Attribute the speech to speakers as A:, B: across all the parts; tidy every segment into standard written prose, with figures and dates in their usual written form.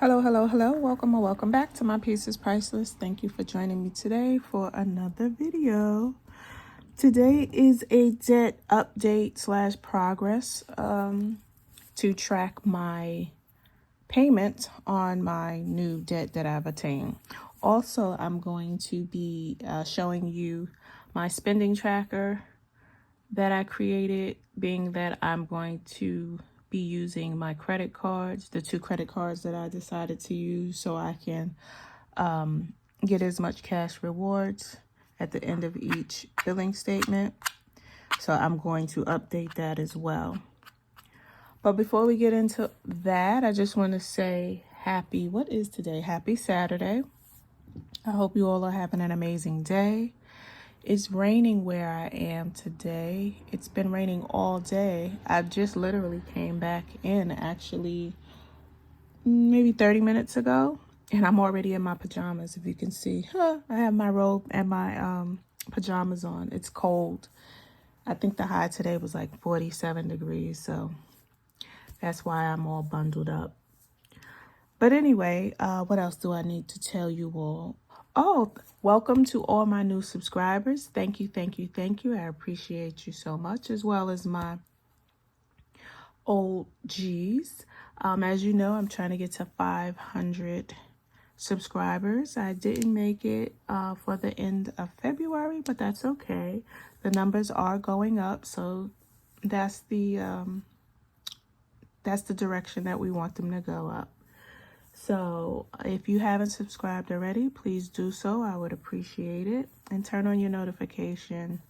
A: Hello. Welcome or welcome back to My Piece is Priceless. Thank you for joining me today for another video. Today is a debt update / progress to track my payment on my new debt that I've attained. Also, I'm going to be showing you my spending tracker that I created, being that I'm going to be using my credit cards, the 2 credit cards that I decided to use so I can get as much cash rewards at the end of each billing statement. So I'm going to update that as well. But before we get into that, I just want to say what is today? Happy Saturday. I hope you all are having an amazing day. It's raining where I am today. It's been raining all day. I just literally came back in actually maybe 30 minutes ago, and I'm already in my pajamas. If you can see, I have my robe and my pajamas on. It's cold. I think the high today was like 47 degrees, so that's why I'm all bundled up. But anyway, what else do I need to tell you all? Oh, welcome to all my new subscribers. Thank you. I appreciate you so much, as well as my old G's. As you know, I'm trying to get to 500 subscribers. I didn't make it for the end of February, but that's okay. The numbers are going up, so that's the direction that we want them to go up. So if you haven't subscribed already, please do so. I would appreciate it. And turn on your notification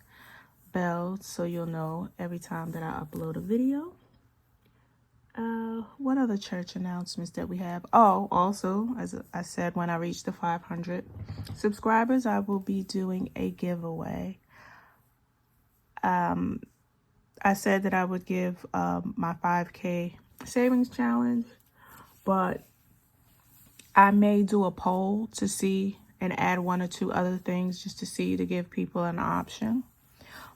A: bell so you'll know every time that I upload a video. What other church announcements that we have? Oh, also, as I said, when I reach the 500 subscribers, I will be doing a giveaway. I said that I would give my 5K savings challenge, but I may do a poll to see and add 1 or 2 other things just to give people an option.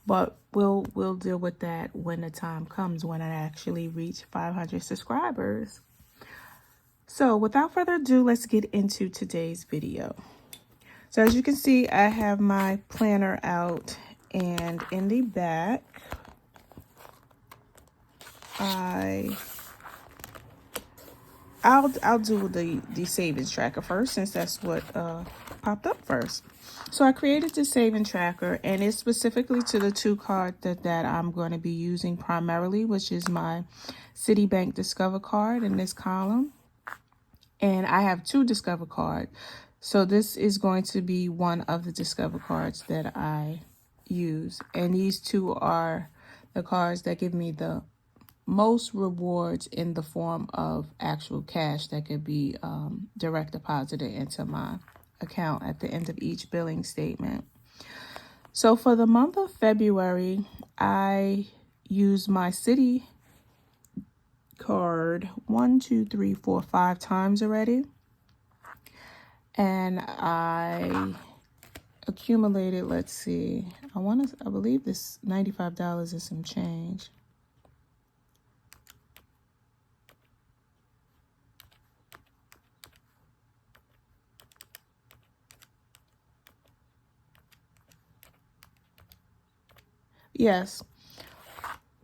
A: But we'll deal with that when the time comes, when I actually reach 500 subscribers. So without further ado, let's get into today's video. So as you can see, I have my planner out, and in the back, I'll do the savings tracker first, since that's what popped up first. So I created the saving tracker, and it's specifically to the 2 cards that I'm going to be using primarily, which is my Citibank Discover card in this column. And I have 2 Discover cards. So this is going to be one of the Discover cards that I use. And these 2 are the cards that give me the most rewards in the form of actual cash that could be direct deposited into my account at the end of each billing statement. So for the month of February, I used my Citi card 5 times already, and I accumulated, let's see, I believe this $95 is some change. Yes,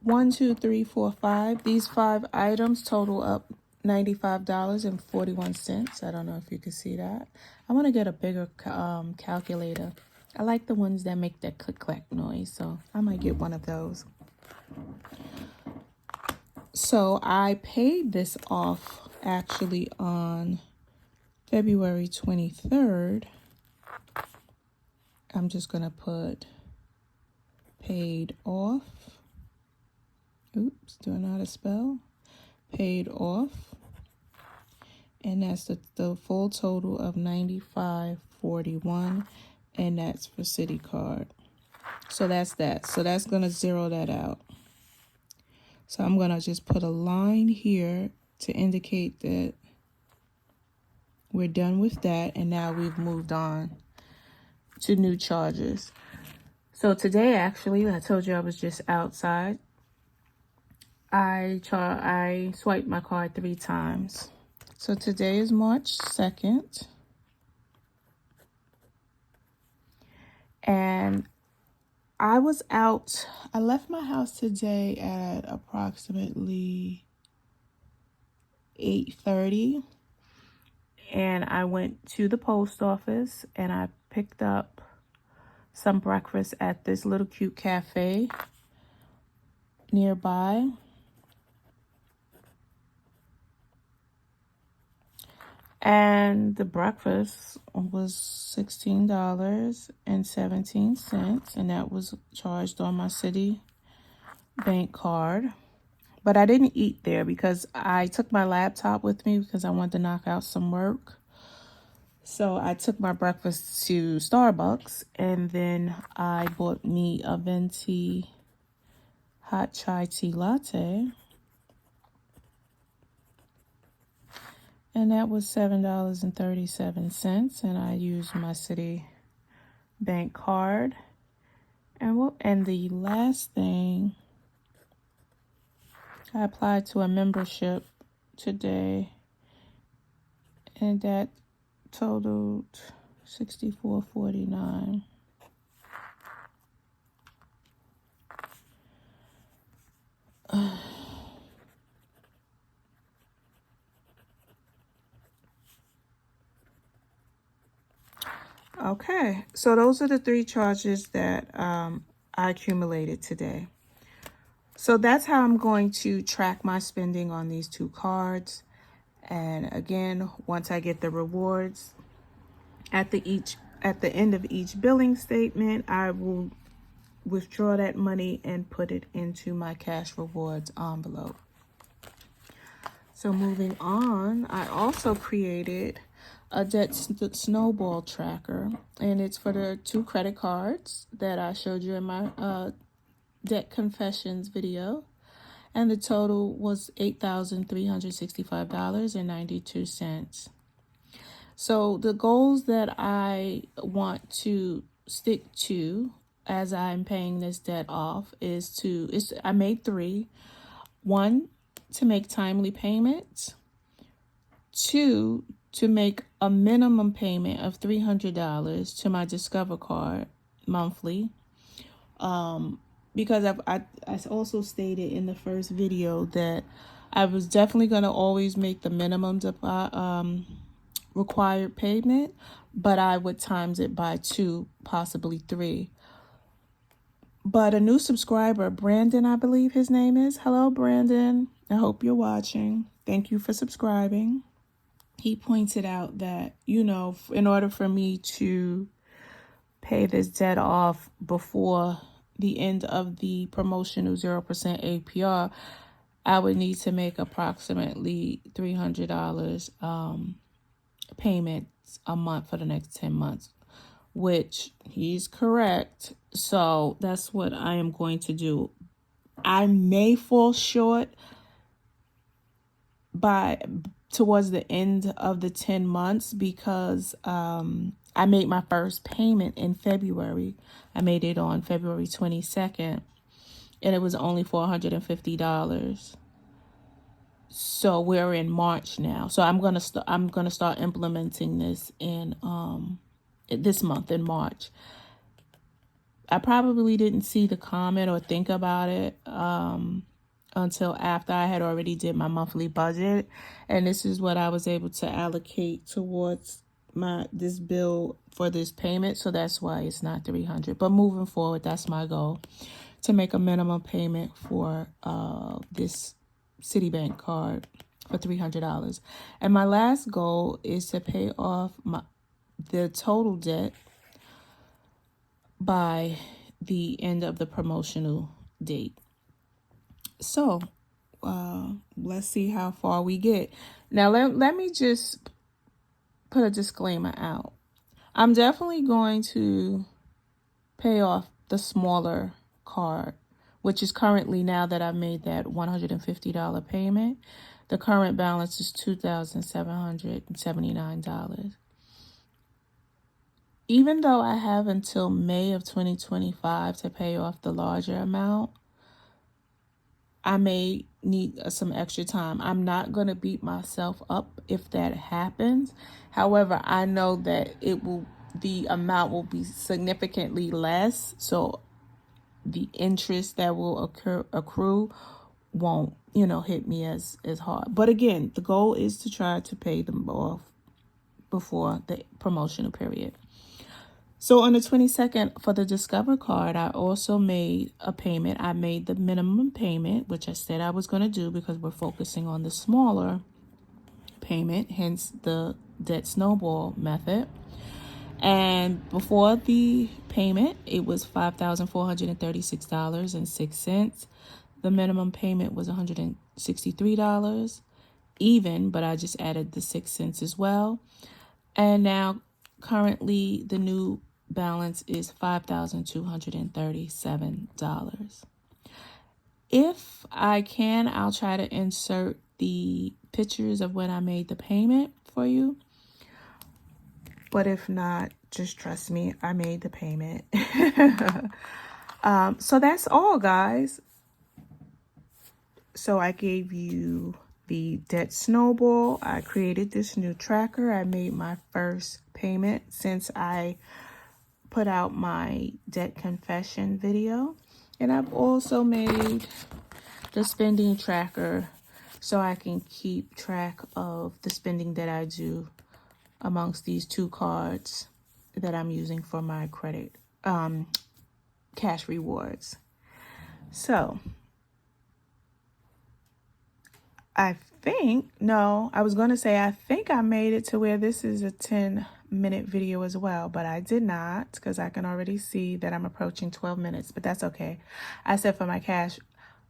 A: 1, 2, 3, 4, 5. These 5 items total up $95.41. I don't know if you can see that. I want to get a bigger calculator. I like the ones that make that click-clack noise, so I might get one of those. So I paid this off actually on February 23rd. I'm just going to put paid off. Oops, do I know how to spell? Paid off. And that's the full total of $95.41, and that's for Citi card. So that's that. So that's going to zero that out. So I'm going to just put a line here to indicate that we're done with that, and now we've moved on to new charges. So today, actually, I told you I was just outside. I swiped my card 3 times So today is March 2nd. And I left my house today at approximately 8:30. And I went to the post office and I picked up some breakfast at this little cute cafe nearby. And the breakfast was $16.17, and that was charged on my Citi bank card. But I didn't eat there because I took my laptop with me because I wanted to knock out some work. So I took my breakfast to Starbucks, and then I bought me a venti hot chai tea latte. And that was $7.37, and I used my Citi bank card. And the last thing, I applied to a membership today, and that totaled $64.49. Okay, so those are the 3 charges that I accumulated today. So that's how I'm going to track my spending on these 2 cards. And again, once I get the rewards at the end of each billing statement, I will withdraw that money and put it into my cash rewards envelope. So moving on, I also created a debt snowball tracker, and it's for the 2 credit cards that I showed you in my debt confessions video, and the total was $8,365.92. So the goals that I want to stick to as I'm paying this debt off I made 3. 1, to make timely payments. 2, to make a minimum payment of $300 to my Discover card monthly. Because I also stated in the first video that I was definitely going to always make the minimum required payment, but I would times it by 2, possibly 3. But a new subscriber, Brandon, I believe his name is. Hello, Brandon. I hope you're watching. Thank you for subscribing. He pointed out that, in order for me to pay this debt off before the end of the promotional 0% APR, I would need to make approximately $300 payments a month for the next 10 months, which he's correct. So that's what I am going to do. I may fall short towards the end of the 10 months because I made my first payment in February. I made it on February 22nd, and it was only $450. So we're in March now. So I'm gonna start implementing this in this month in March. I probably didn't see the comment or think about it until after I had already did my monthly budget, and this is what I was able to allocate towards this bill for this payment. So that's why it's not $300. But moving forward, that's my goal, to make a minimum payment for this Citibank card for $300. And my last goal is to pay off the total debt by the end of the promotional date. So let's see how far we get. Now let me just put a disclaimer out. I'm definitely going to pay off the smaller card, which is currently, now that I've made that $150 payment, the current balance is $2,779. Even though I have until May of 2025 to pay off the larger amount, I may need some extra time. I'm not going to beat myself up if that happens. However, I know that the amount will be significantly less. So the interest that will accrue won't, hit me as hard. But again, the goal is to try to pay them off before the promotional period. So on the 22nd for the Discover card, I also made a payment. I made the minimum payment, which I said I was going to do because we're focusing on the smaller payment, hence the debt snowball method. And before the payment, it was $5,436.06. The minimum payment was $163, even, but I just added the 6 cents as well. And now currently the new balance is $5,237. If I can, I'll try to insert the pictures of when I made the payment for you. But if not, just trust me, I made the payment. So that's all, guys. So I gave you the debt snowball. I created this new tracker. I made my first payment since I put out my debt confession video. And I've also made the spending tracker so I can keep track of the spending that I do amongst these 2 cards that I'm using for my credit cash rewards. So I think I made it to where this is a 10-minute video as well, but I did not, because I can already see that I'm approaching 12 minutes, but that's okay. I said for my cash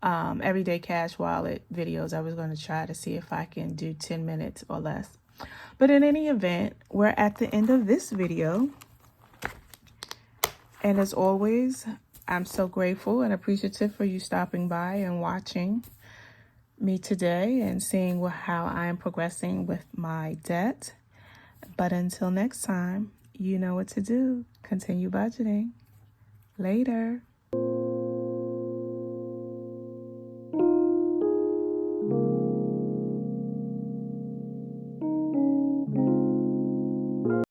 A: everyday cash wallet videos, I was going to try to see if I can do 10 minutes or less. But in any event, we're at the end of this video. And as always, I'm so grateful and appreciative for you stopping by and watching me today and seeing how I am progressing with my debt. But until next time, you know what to do. Continue budgeting. Later.